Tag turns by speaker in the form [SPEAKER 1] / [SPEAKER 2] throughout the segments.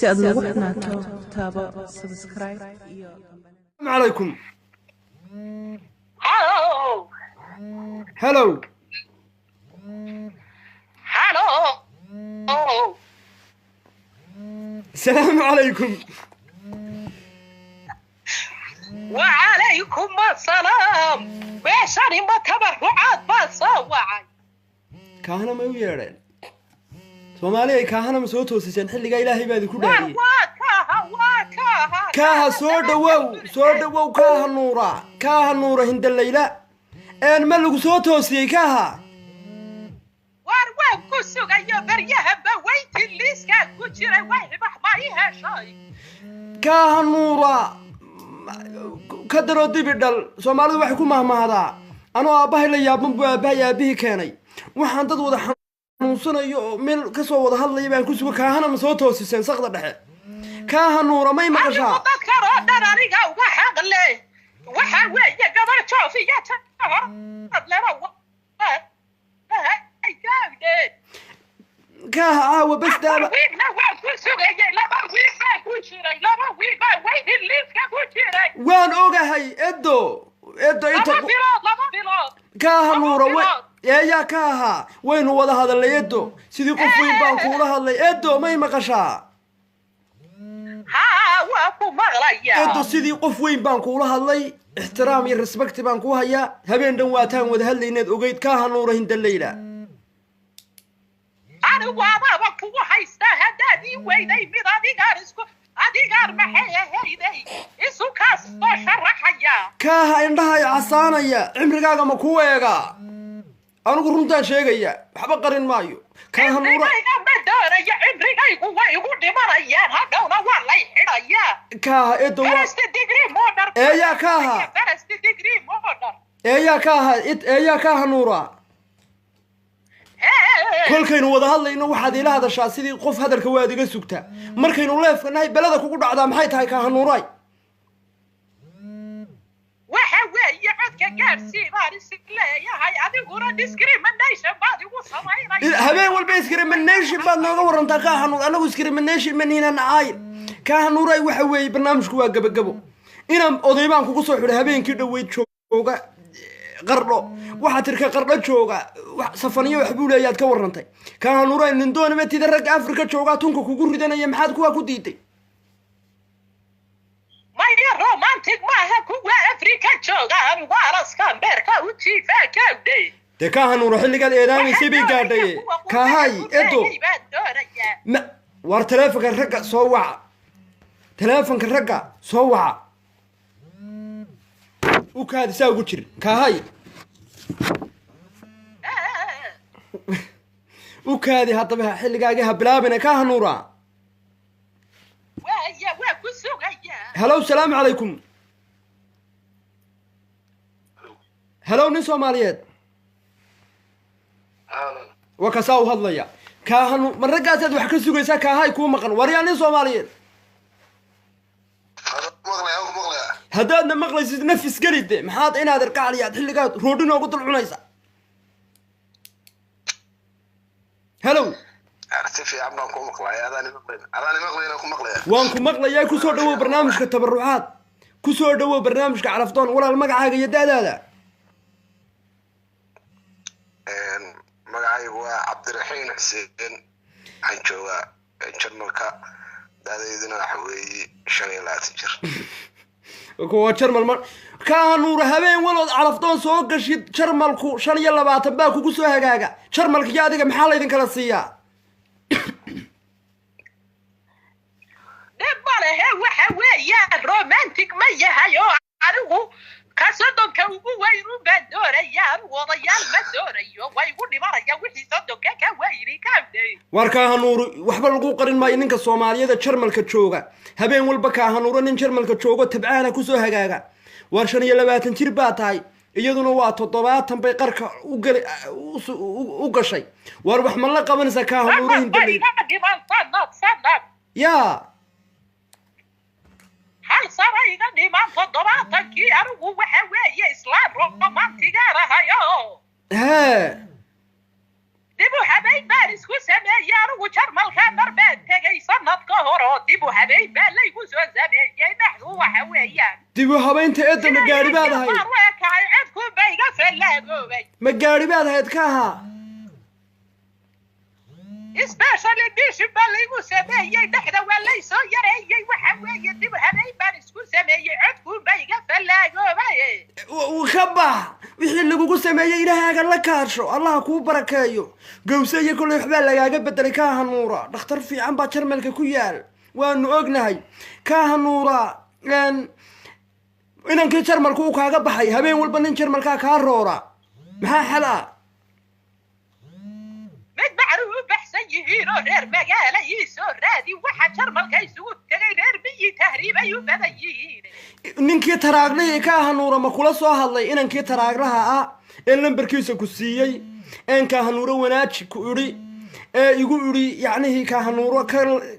[SPEAKER 1] سأد وحنا تابا سبسكرايب.
[SPEAKER 2] السلام عليكم.
[SPEAKER 3] هلو
[SPEAKER 2] هلو
[SPEAKER 3] هلو
[SPEAKER 2] السلام عليكم.
[SPEAKER 3] وعليكم السلام. بشري ما تبرعات بصوعي
[SPEAKER 2] كهنا ما ييرين Soomaaliya kaahana ma soo toosiseen xilliga Ilaahay baad ku dhaariyay kaaha soo dhawow kaaha nuura hinda layla een ma lagu soo toosiyay kaaha
[SPEAKER 3] war waan ku sugayo baryaha baweyti liiska ku jiray way baxmariha shay
[SPEAKER 2] kaaha nuura ka daro dibidhal Soomaalidu waxay ku mahmahdaa anoo aabahay la yaaban buu aabahay keenay waxaan dad wada nuusanayo meel ka soo wada hadlay baan ku sugo kaahana ma soo toosiseen saqda dhexe kaaha nuura may maqashaa
[SPEAKER 3] dadka roodar aniga uga xaqle waxa weeye gabar joofiya hor adlera
[SPEAKER 2] kaaha caawa bas daaba waan ogahay edo inta kaaha nuura يا كاها وين هو هذا اللي يدو سيدي قفوين بانكولا هذا اللي يدو ما يمقشا
[SPEAKER 3] ها وابو مغليا
[SPEAKER 2] يدو سيدي قفوين بانكولا هذا اللي احترامي رسبكت بانكوها يا هبين دواتان وذا اللي ند وقيد كاها نوره هند الليلة
[SPEAKER 3] أنا وابا بانكوها حيستا هدادي ويدي ميرادي غارسكو أدي غار محيا هيدي إسو كاس شرح يا
[SPEAKER 2] كاها عندها يا عصانا يا عمرقاقا مكويقا أنا قررت أن شيء حب قرن مايو كان هنورا كاها إدوا إيه كاها إيه كاها نورا كل كينو وده هلا إنه واحد إلى هذا الشاسيدي قف هذا الكوادي قسوكته مركينو لف نهاي بلدك وقول عدا محيط هاي كاها نوراي
[SPEAKER 3] وحوي عدك كارسي مارس كلايا هاي أدي قرا ديسكريمنيشن بعد وصماينا
[SPEAKER 2] هبين والبيسكريمنيشن بعد نقول أنت كاهنو أنا وسكريمنيشن من هنا نعاين كاهنو راي وحوي برنامج كوا قبل إنا أضيبان كوكو صحور هبين كده ويتشوقا قرلو واحد تركا قرلو تشوقا صفانية وحبولة ياد كورنتي كاهنو راي من دون ما تدرج أفريقيا تشوقا تونكو كوكو ردنا يمحاد كوا كوديتي
[SPEAKER 3] ما هي رومانتيك ما هي كوا أفريقيا جوغان وارس كان بيركا وتشيفا كاودي
[SPEAKER 2] تكاها نروح اللي قال إيراني سيبي قاعدة كهاي إدو ما ور تلافك الرقة صوّع تلافك الرقة صوّع وكاد ساوي كتير كهاي وكاد هذا بها حل قاعدها بلابنا كاها نورا هلو السلام عليكم هلو نسوا ماليات وكساو هضليا كاهنو من رجعت وحكي سويسا كهاي كوم مقن ورياني سوماليين هذا مقلي نفس قريد محاط إنا هذا الكعليات حلقات رودنا وقتل عنيسا هلو
[SPEAKER 4] ارتفع عمنا كوم مقلي هذا مقلي كوم مقلي
[SPEAKER 2] وانكم مقلي يا كسور دو برنامج كتبرعات كسور دو برنامج كعرفتون ولا المقعة يدا هذا
[SPEAKER 4] magacaygu waa Cabdiraxiin Xuseen waxaan joogaa Jarmalka daadeeduna waxa weeye 25 jir
[SPEAKER 2] kuwa Jarmal ka nuur habeen walood caraftoon soo gashid Jarmalku 25 baa kugu soo hagaaga Jarmalka adiga maxaa la idin kala siiyaa
[SPEAKER 3] debale waxa weeye romantic ma yahay oo anigu kasadonka ugu weyru badoorayaan wadayaal ma doorayo way ugu dhimaraya wixii sadonka ka weyri kaabday
[SPEAKER 2] warka nuur waxba lagu qarin ma ninka Soomaaliyada Jarmalka jooga habeen walba ka nuur nin Jarmalka joogo tabcaana ku soo hagaaga war 25 jir baa tahay iyaduna waa 70 bay qarka u gashay war wax ma la qabanaysa ka nuur hindalay ya
[SPEAKER 3] hal sarayga dhiman 70 kii anigu waxa weeye islaam romantiga rahayo dibu habeen baan isku sameeyay anigu jarmalka marbaan tegay sanadka hore dibu habeen baan laygu soo sameeyay dhaxdu waxa weeyaan
[SPEAKER 2] dibu habeynta eedda ma gaari baad ahayd
[SPEAKER 3] cedku bayga fallaagoobay
[SPEAKER 2] ma gaari baad ahayd ka ahaa
[SPEAKER 3] especially dishi baa laygu sameeyay dhaxda waa laysoo yareeyay waxa weeye dibu habeen baan isku sameeyay cedku bayga fallaagoobay
[SPEAKER 2] ka bax wixii lagugu sameeyey ilaahaaga la kaasho allah kuu barakeeyo gowse iyo kolley waxbaa lagaaga bedelay kaa hanuura dhakhtar fiican baa jarmalka ku yaal waanu ognahay kaa hanuura inankii jarmalka uu kaaga baxay habeen walba nin jarmalkaa kaa roora maxaa xal ah
[SPEAKER 3] mid macruuf u baxsan yihiin oo reer magaala ii soo raadi waxa jarmalka isugu tegay reer biyi tahriibay u badan yihiin
[SPEAKER 2] ninkii taraaglahi kaa hanuura ma kula soo hadlay inankii taraaglaha ah ee lambarkiisa ku siiyey een kaa hanuuro wanaaji ku idhi ee igu idhi yacnihii kaa hanuuro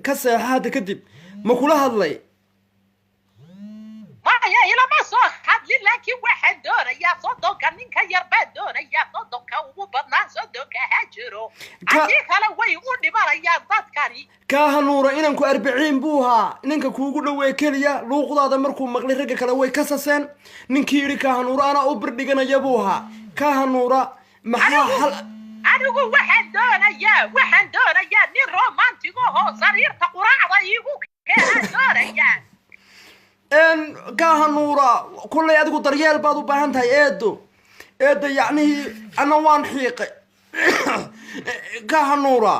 [SPEAKER 2] ka seexa hadda kadib ma kula hadlay
[SPEAKER 3] maya ilama soo hadlin laakiin waxaan doonayaa soddonka ninka yar baan doonayaa soddonka ugu badnaan soddonka ha jiro haddii kale way u dhimanayaan dadkani
[SPEAKER 2] kaa hanuura inanku 40 buu ahaa ninka kuugu dhowee keliya luuqdaada markuu maqlay ragga kale way ka saseen ninkii yidhi kaa hanuura anaa u birdhiganaya buu ahaa kaa hanuura maxaa xal
[SPEAKER 3] anigu waxaan doonayaa nin romantigahoo sariirta quraacda iigu keenaan doonayaa
[SPEAKER 2] kaa hanuura kullay adigu daryeel baad u baahan tahay eedda yacnihii ana waan xiiqay kaa hanuura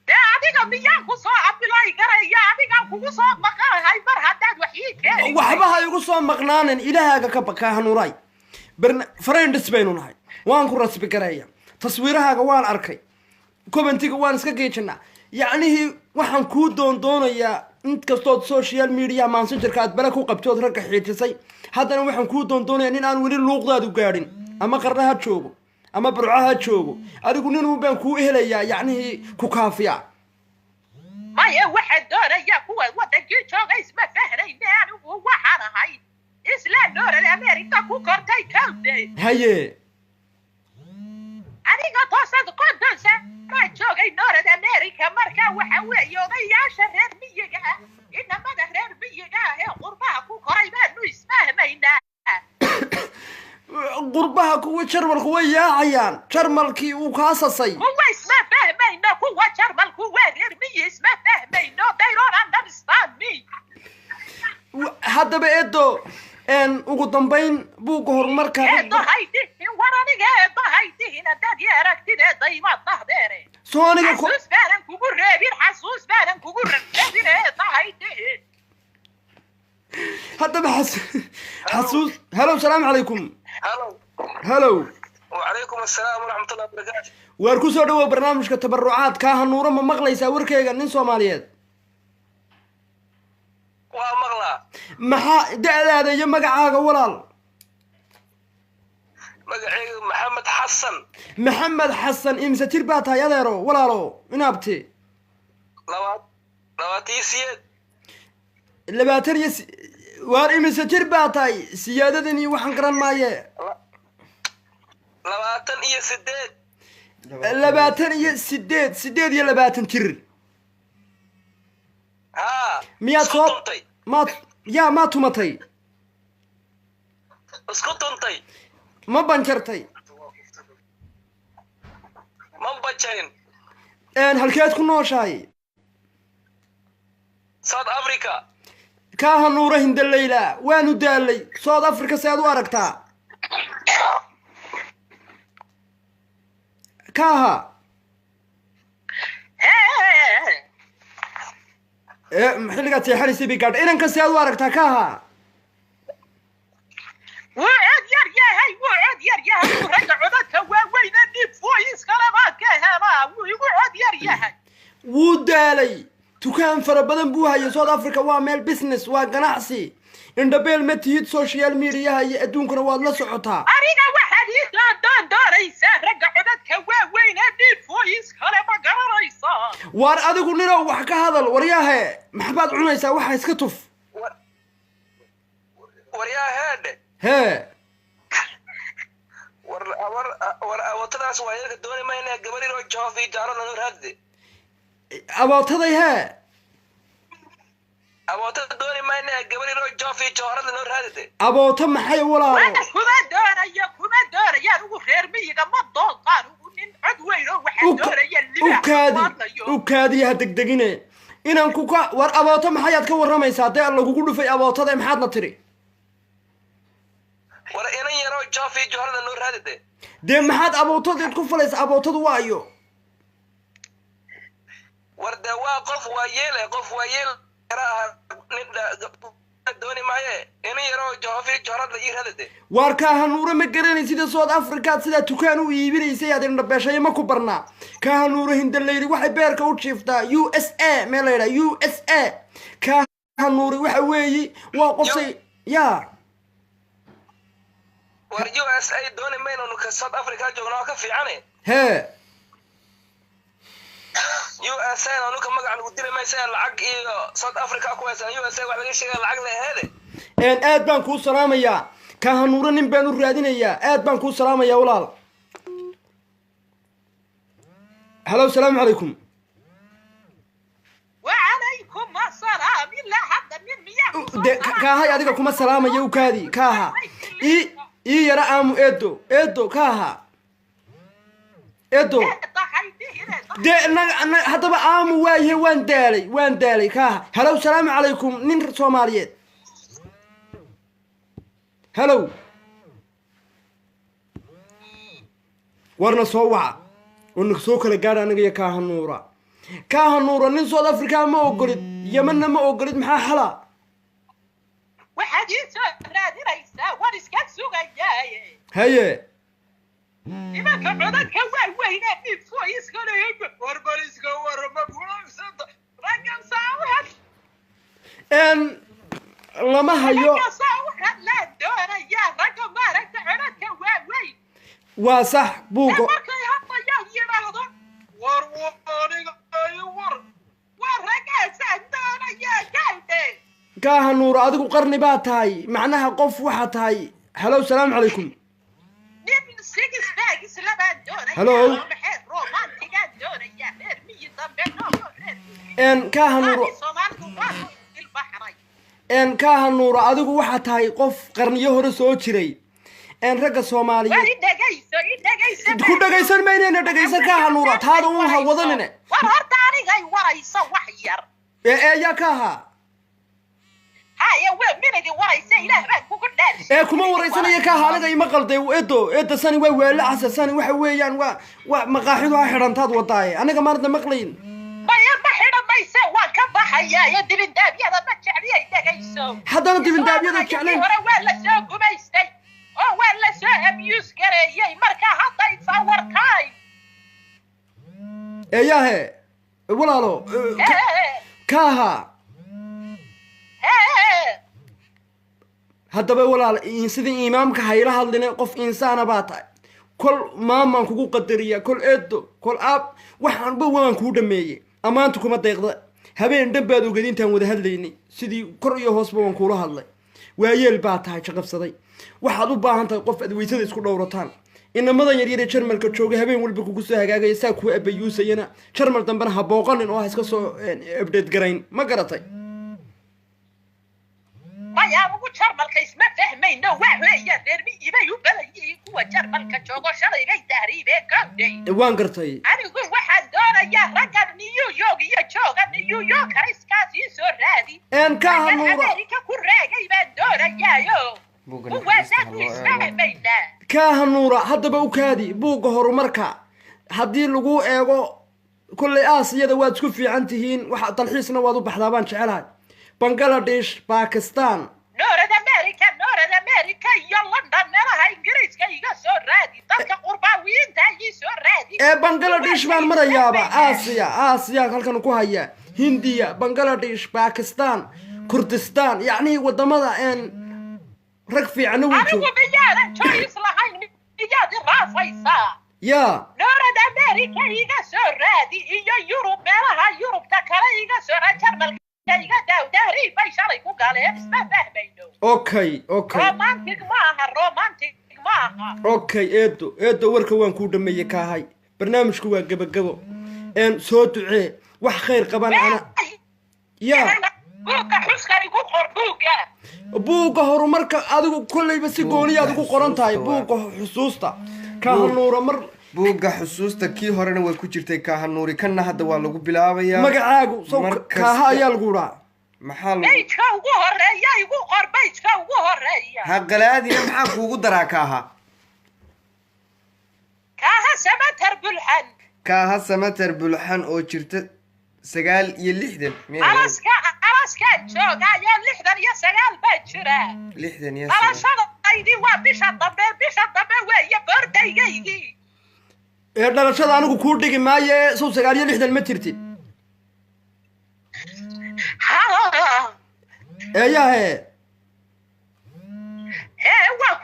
[SPEAKER 3] dee adiga miyaan ku soo abilay garaya adigaan kugu soo maqanahay mar haddaad wax ii keeni
[SPEAKER 2] waxba ha igu soo maqnaanin ilaahaaga ka ba kaa hanuuray friends baynu nahay waan ku rasbi garaya taswiirahaaga waan arkay commentiga waan iska geejinaa yacnihii waxaan kuu doonayaa inkastood social media messengerka aad bala ku qabtood ragga xiijisay haddana waxaan kuu doonayaa nin aan weli luuqdaadu gaadhin ama qarna ha joogo ama burco ha joogo adigu nin uun baan kuu helayaa yacnihii ku kaafiya
[SPEAKER 3] maya waxaan doonayaa kuwa waddankii jooga isma fahnayne anigu waxaan ahay isla nooral america ku kortay kawde
[SPEAKER 2] haye
[SPEAKER 3] aniga toosad konton sanaa joogay nooral america markaa waxa weeye odayaasha reer miyiga ah inamada reer miyiga ah ee qurbaha ku koray baanu isfahmaynaa
[SPEAKER 2] qurbaha kuwa jarmalku way yaacayaan jarmalkii uu kaa sasay
[SPEAKER 3] kuwa isma fahmayno kuwa jarmalku waa reer miyi isma fahmayno they don't understand me
[SPEAKER 2] haddaba eedo ugu dambayn buugga horumarka
[SPEAKER 3] eedo haydihin war aniga eedo haydihin haddaad ii aragtid eedda imaad dhahdeene
[SPEAKER 2] sooniga
[SPEAKER 3] xasuus baanan kugu reebin eedda haydihin
[SPEAKER 2] haddaba xasuus halow salaamu calaykum halow
[SPEAKER 4] وعليكم السلام ورحمة الله وبركاته
[SPEAKER 2] waar ku soo dhawow barnaamijka tabarucaad kaa hanuuro ma maqlaysaa warkayga nin soomaaliyeed
[SPEAKER 4] waa maqlaa
[SPEAKER 2] maxaa da'daada iyo magacaaga walaal
[SPEAKER 4] magacayga maxamed xasan
[SPEAKER 2] imse jir baa tahay adeero walaalo inaabti
[SPEAKER 4] 28
[SPEAKER 2] waar imise jir baa tahay siyaadadan iyo waxaan garan maaye 28 jir miyaad soo maa tumatay
[SPEAKER 4] isku tuntay
[SPEAKER 2] ma banjartay
[SPEAKER 4] ma bajarin
[SPEAKER 2] halkeed ku nooshahay
[SPEAKER 4] South Africa
[SPEAKER 2] kaa hanuura hindalayla waanu daalay South Africa seed u aragtaa kaaha xilligaad seexanaysay bay gaadha inanka seed u aragtaa kaaha
[SPEAKER 3] wuu cod yar yahay ragga codadka waaweyne dhib voice-kalebaa ka helaa wuu igu cod yar yahay
[SPEAKER 2] wuu daalay dukaan fara badan buu hayay South Africa waa meel business waa ganacsi indhabeel ma tihid social mediaha iyo adduunkana waad la socotaa
[SPEAKER 3] aniga waxaad ii doonaysaa ragga codadka waaweyne dhib voice-kale ma garanaysaa
[SPEAKER 2] waar adigu ninow wax ka hadal waryaahe maxbaad cunaysaa waxa iska tuf
[SPEAKER 4] waryaaheedhe
[SPEAKER 2] hee
[SPEAKER 4] war awotadaas waa iyaga dooni mayna gabar yar oo joofi jaarada noo raadde
[SPEAKER 2] abootaday hee
[SPEAKER 4] awotada dooni mayna gabar yar oo joofi jaarada noo raadde
[SPEAKER 2] aboota maxay walaalo
[SPEAKER 3] kuma doonaya ugu reer miyiga ma doontaan ugu nin cod weyn oo waxa doonaya
[SPEAKER 2] ukaadi ha degdegine inaan ku ka war aboota maxaad ka waramaysaa dee lagugu dhufay abootada maxaadna tiri
[SPEAKER 4] war inan yar oo joofi jaarada noo raadde
[SPEAKER 2] dee maxaad abootadeed ku falaysa abootadu waayo
[SPEAKER 4] war dee waa qof waa yeel dooni maaye inan yar oo joofi jaarada ii raadde
[SPEAKER 2] waar kaahanuure ma garanay sida South Africa sida dukaan u iibinaysay aad indhabeeshay ma ku barnaa kaahanuure hindalayri waxay beerka u jiiftaa USA meelayda USA kaahanuure waxa weeyi waa qofay ya
[SPEAKER 4] war USA dooni mayno ka South Africa joogno ka fiicane
[SPEAKER 2] he
[SPEAKER 4] USA anu ka magac lagu dilay maysa lacag iyo South Africa ku haysan USA wax laga sheegay lacag la heede
[SPEAKER 2] aad baan ku salaamayaa kaahanuure nin baan u raadinayaa aad baan ku salaamayaa walaal hello salaam alaykum
[SPEAKER 3] wa alaykum assalam illa hadda min miyaa
[SPEAKER 2] kaahay adiga kuma salaamayo ukaadi kaaha ii yara aamu eedo kaaha eedo de haddaba aamu waayahe waan daalay kaaha hello salaamu calaykum nin soomaaliyeed hello warna soo waca warna soo kala gaadha aniga iyo kaahanuura nin South Africa ma ogolid Yemenna ma ogolid maxaa xala
[SPEAKER 3] waxaad ii soo raadinaysaa war iska sugayaaye
[SPEAKER 2] haye
[SPEAKER 3] imanka codadka waa weyne ifo iska leeyahay warbal iska warama buuxsada ragam saawad
[SPEAKER 2] lama hayo
[SPEAKER 3] saawad la doonaya ragam maaragta codadka waa weyn
[SPEAKER 2] waa sax buugo
[SPEAKER 3] markay hadda yiraahdo war ragam doonaya gaade
[SPEAKER 2] kaahanuura adigu qarni baa tahay macnaha qof waxa tahay hello salaam calaykum hello kaahanuura adigu waxa tahay qof qarniyo hore soo jiray ragga Soomaaliyeed ku dhageysan maynayna dhageysan kaahanuura taada uu ha wadanine
[SPEAKER 3] war horta anigay warayso wax yar
[SPEAKER 2] ya kaaha
[SPEAKER 3] haya waa minadi waraysa ilaah baan kugu dhaar
[SPEAKER 2] kuma waraysanaya kaaha aniga ima qalday eedo sani waa weela xasasani waxa weeyaan waa maqaaxidu ha xirantaad wadaaye aniga maarna maqlayn
[SPEAKER 3] ma xiranaysa waan ka baxayaa iyo dibindaabyada ma jecliyay dhageyso
[SPEAKER 2] haddana dibindaabyada jeclayn
[SPEAKER 3] hore waa la soo gumaystay oo waa la soo abuse gareeyay marka hadda isawartaay
[SPEAKER 2] yahe walaalo kaaha haddaba walaal sidii imaamka hayla hadline qof insaana baa tahay kol maamaan kugu qadariya kol eedo kol aab waxaanba waan kuu dhameeyey ammaanta kuma deeqda habeen dhan baad oged intaan wada hadlaynay sidii kor iyo hoosba waan kuula hadlay waayeel baa tahay shaqabsaday waxaad u baahan tahay qof adweysada isku dhowrataan inamadan yaryar ee jarmalka jooga habeen walba kugu soo hagaagaya saa kuu abayuusayana jarmal dambena ha booqanin oo ha iska soo update garayn ma garatay
[SPEAKER 3] yaa ugu jarmalka isma fahmayno waa weeyaan reermiyibay u balayay kuwa jarmalka joogo shalay bay tahriibeen gabdhay
[SPEAKER 2] waan gartay
[SPEAKER 3] anigu waxaan doonayaa raggan New York iyo jooga New York iskaas ii soo raadi
[SPEAKER 2] kaahanuura
[SPEAKER 3] Amerika ku raagay baan doonayaayo
[SPEAKER 2] kaahanuura haddaba ukaadi buugga horumarka haddii lagu eego kullay aasiyada waad isku fiican tihiin waxa dalxiisna waad u baxdaa baan jecelahay Bangladesh Pakistan
[SPEAKER 3] North America iyo London meelaha Ingiriiska iga soo raadi dadka qurbaawiinta ii soo raadi
[SPEAKER 2] Bangladesh baan marayaaba Aasiya halkan ku haya Hindiya Bangladesh Pakistan Kurdistan yacni wadamada rag fiican u joogo
[SPEAKER 3] anigu biyaanan choice lahayn miyaad raafaysaa
[SPEAKER 2] ya
[SPEAKER 3] North America iga soo raadi iyo Yurub meelaha Yurubta kale iga soo raadi Jarmalka iga daawdaari bay shalay ku galeen isma fahmayno
[SPEAKER 2] okay
[SPEAKER 3] romantic maaha
[SPEAKER 2] okay eedo warka waan kuu dhameeyey kaahay barnaamijku waa gabagabo soo ducee wax khayr qaban ana yaa
[SPEAKER 3] buugga xuska igu qor
[SPEAKER 2] buugga horumarka adigu kollayba si gooniya adigu qoran tahay buugga xusuusta kaahanuura mar
[SPEAKER 5] buugga xusuusta kii horena way ku jirtay kaahanuuri kanna hadda waa lagu bilaabayaa
[SPEAKER 2] magacaagu kaaha ayaa lagu dhaha
[SPEAKER 5] maxaa
[SPEAKER 3] bayjka ugu horeeya igu qor bayjka ugu horeeya
[SPEAKER 5] ha qalaadina maxaa kuugu daraa kaaha samatar bulxan oo jirta 69
[SPEAKER 3] alaska joogayo 69 baa jira
[SPEAKER 5] 69
[SPEAKER 3] dhalashadaydii waa bisha dambe weeye bordaygaygi
[SPEAKER 2] dhalashada anigu kuu dhigi maaye sow 69 ma jirtid eeyahe
[SPEAKER 3] waa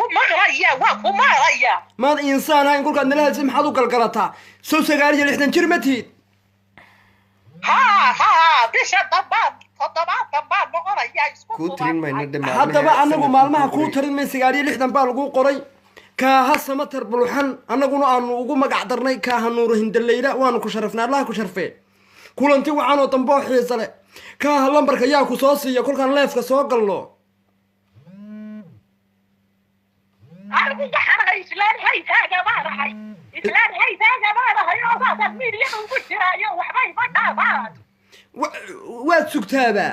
[SPEAKER 3] ku maqlaya
[SPEAKER 2] maad insaan ahayn kolkaad nala hadsi maxaad u galgalataa sow 69 jir ma tihid
[SPEAKER 3] bisha dambaan 7 baan noqonaya
[SPEAKER 5] kuu tirin mayna dhamaan
[SPEAKER 2] haddaba anagu maalmaha kuu tarin may 69 baa lagu qoray kaaha samatar bulxan annaguna aanu ugu magac darnay kaahanuura hindaleyla waanu ku sharafnaa allaha ku sharfee kulanti waxaan oo dambe oo xiisa leh kaaha lambarka yaa ku soo siiya kolkaan leefka soo galno
[SPEAKER 3] anigu waxaan ahay islaan haytaaga baan ahay oo baad miidyada ugu jiraayo waxba ima dhaafaan
[SPEAKER 2] waad sugtaaba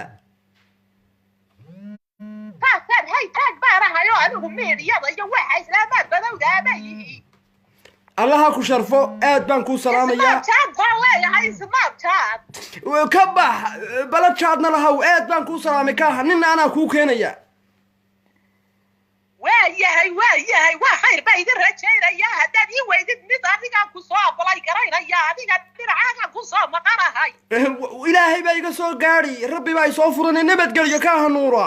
[SPEAKER 3] saasaan haytaag baan ahay oo anigu miidyada iyo waxa islaamaad badowdaaba yihiin
[SPEAKER 2] allaha ku sharfo aad baan kuu salaamayaa
[SPEAKER 3] snapchat baan leeyahay snapchat
[SPEAKER 2] ka bax balajaadna lahaw aad baan kuu salaamay kaaha nina anaa kuu keenaya
[SPEAKER 3] waayahay waa khayr baa idin rajaynaya haddaad ii weydid mid adigaan ku soo abalay garaynaya adiga dhinacaagaan ku soo maqanahay
[SPEAKER 2] ilaahay baa iga soo gaadhi rabbi baa isoo furanay nabadgelyo kaahanuura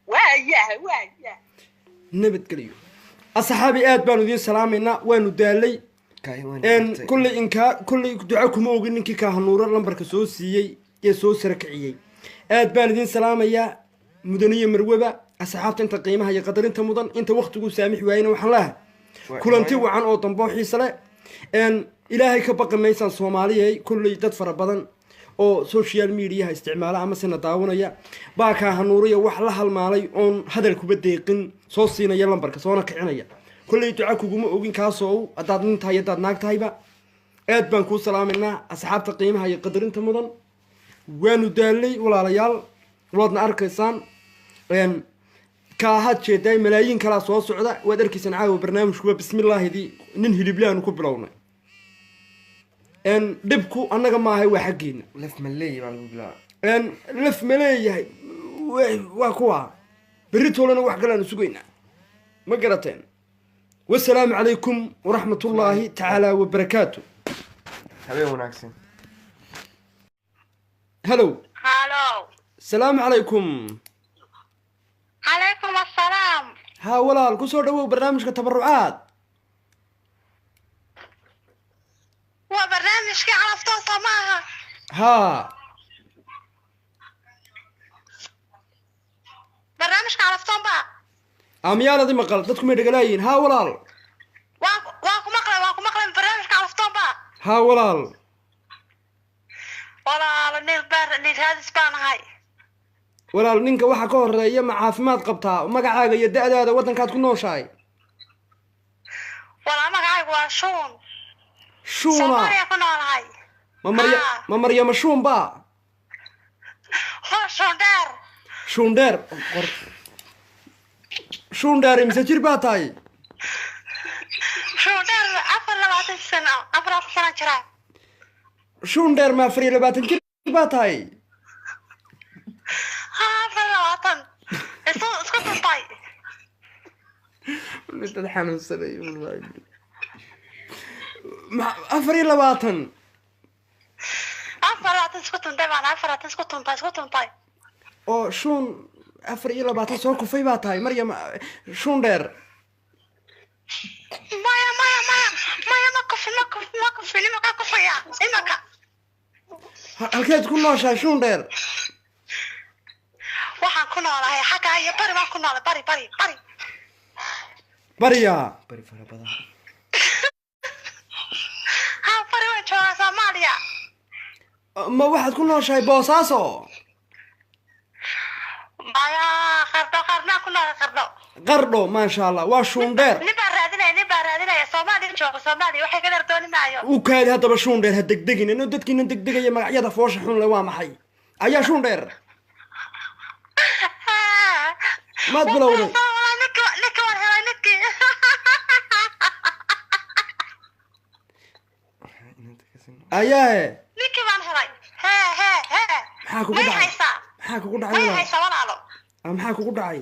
[SPEAKER 3] waayahay
[SPEAKER 2] nabadgelyo asxaabi aad baanu idiin salaamaynaa waanu daalay kolley duco kuma ogin ninkii kaahanuura lambarka soo siiyey ee soo sarakiciyey aad baan idiin salaamayaa mudaniyo marwaba asxaabta inta qiimaha iyo qadarinta mudan inta waqtigu saamix waayna waxaan laha kulanti wacan oo dambo xiisa leh ilaahay ka baqi maysaan soomaaliyay kolley dad fara badan oo social mediaha isticmaala ama sina daawanaya baa kaahanuuriya wax la halmaalay oon hadal kuba deeqin soo siinaya lambarka soona kicinaya kolley duca kuguma ogin kaasoo haddaad nin tahay haddaad naag tahayba aad baan kuu salaamaynaa asxaabta qiimaha iyo qadarinta mudan waanu daalay walaalayaal waadna arkaysaan kaahaad jeedaay malaayiin kalaa soo socda waad arkaysaan caawa barnaamijkuba bismillaahidii nin hiliblaanu ku bilownay dhibku annaga maahay waa xaggeena
[SPEAKER 5] laf maleey baa lagu bilaa
[SPEAKER 2] laf maleeyahay waa kuwa berri toolana wax kalaanu sugaynaa ma garateen wasalaamu calaykum waraxmatullaahi tacaala wabarakaatu
[SPEAKER 5] habeen wanaagsan
[SPEAKER 2] halo
[SPEAKER 6] السلام
[SPEAKER 2] عليكم
[SPEAKER 6] عليكم السلام
[SPEAKER 2] ها ولا كسو دو برنامجك تبرعات
[SPEAKER 6] وبرنامجك عرفتو سماها
[SPEAKER 2] ها
[SPEAKER 6] برنامجك عرفتو بقى
[SPEAKER 2] اميال دي مقال ددكم يدغلاين ها ولال
[SPEAKER 6] واكو مقلب برنامجك عرفتو بقى
[SPEAKER 2] ها ولال
[SPEAKER 6] ولا نيل هذا سبان هاي
[SPEAKER 2] walaal ninka waxa ka horeeya ma caafimaad qabtaa magacaaga iyo da'daada wadankaad ku nooshahay
[SPEAKER 6] wala magacaaga waa shuun
[SPEAKER 2] shuuna
[SPEAKER 6] ku noolahay
[SPEAKER 2] ma maryama shuun ba shuundheer shuundheer imse jir baa tahay
[SPEAKER 6] shuundheer 24 sano jira
[SPEAKER 2] shuundheer ma 24 jir baa tahay انت حنون سنه مع افري لباتن
[SPEAKER 6] اسكتن طيب
[SPEAKER 2] او شون افري لباتن سو كفي باتاي مريم شون دير
[SPEAKER 6] ما كفي يا امك
[SPEAKER 2] halkeed ku nooshaa shun dheer
[SPEAKER 6] waxaan ku noolahay xagga iyo bari baan ku noolahay bari
[SPEAKER 2] بريا بري فرا بدن
[SPEAKER 6] ها fari waan joogaa Soomaaliya
[SPEAKER 2] ما واحد كنا شاي بوساسو
[SPEAKER 6] maya qarna kuna qarno
[SPEAKER 2] قردو ما شاء الله واشون دير
[SPEAKER 6] nin baan raadinaya Soomaaliya jooga Soomaaliya waxay ka dardooni maayo
[SPEAKER 2] وكاد هذا بشون دير هدقدقين انه ددكين دقدقيه magacyada foosha xun la waa maxay ayaa shun dheer ما تبلوضي
[SPEAKER 6] نك waan helay niki
[SPEAKER 2] ayaa
[SPEAKER 6] niki waan helay
[SPEAKER 2] maxaa kugu dhacay maxaa kugu dhacay
[SPEAKER 6] haysa walaalo
[SPEAKER 2] maxaa kugu dhacay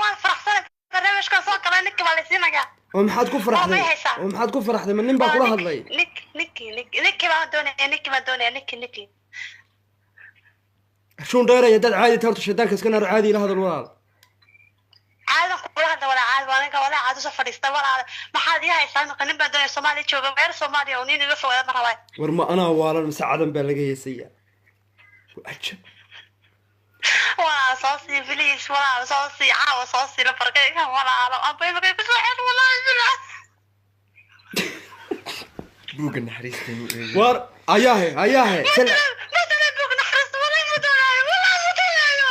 [SPEAKER 6] waan faraxsan barnaamijka soo galay niki baa la siinayaa
[SPEAKER 2] oo maxaad ku faraxday oo maxaad ku faraxday ma nin baa kula hadlay
[SPEAKER 6] niki baa doonaya niki
[SPEAKER 2] shun dheer ay dad caadi taarto shaydaanka iska naar caadi ila hadal walaal
[SPEAKER 6] عادة كلها دولة عاد وأنا ولا عاد سفر استوى ما حد يهاي قنبة بدون الصومالي تشوف غير صومالي ونين يقفوا ولا مرة
[SPEAKER 2] ورما أنا والا مساعدا بالغية سيئة وعجب
[SPEAKER 6] ولا صوصي فليس ولا صوصي عاو صوصي لفرقين ولا على أبوي بقى بس واحد والله
[SPEAKER 5] بوق النحريستين
[SPEAKER 2] ور أياهي سلع
[SPEAKER 6] مثلا بوق نحرس ولا مدولاي ولا مدولاي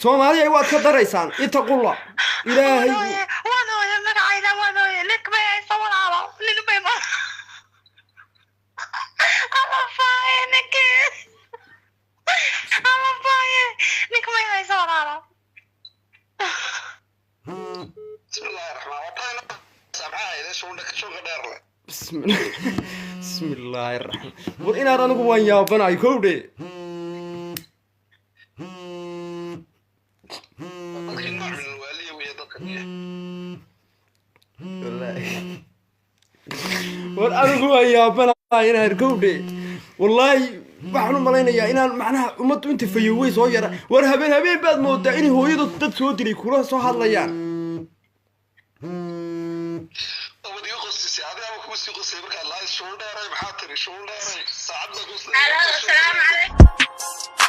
[SPEAKER 2] Soomaaliya waad ka daraysaan inta qulla ilaahay
[SPEAKER 6] وانا magacayda waana nik bay sawalaalo nin bay ma ama faaye nik bay sawalaalo
[SPEAKER 4] بسم الله الرحمن الرحيم سامعها إذا شو قدر له
[SPEAKER 2] بسم الله الرحمن war inaad anigu waan yaabanahay kowdhe
[SPEAKER 4] ممكن نوع من الوالية وهي ضدك
[SPEAKER 2] war anigu waan yaabanahay inaad kowdhe wallaahi waxaan u malaynayaa inaan macnaha ummaddu inta fayowey soo yara war habeen baad moodaa inay hooyada dad soo dilay kula soo hadlayaan
[SPEAKER 4] أول يقص هذا أبو كوسي قصي بركة الله شو داري محاتري شو داري ساعدنا قصي
[SPEAKER 6] السلام عليكم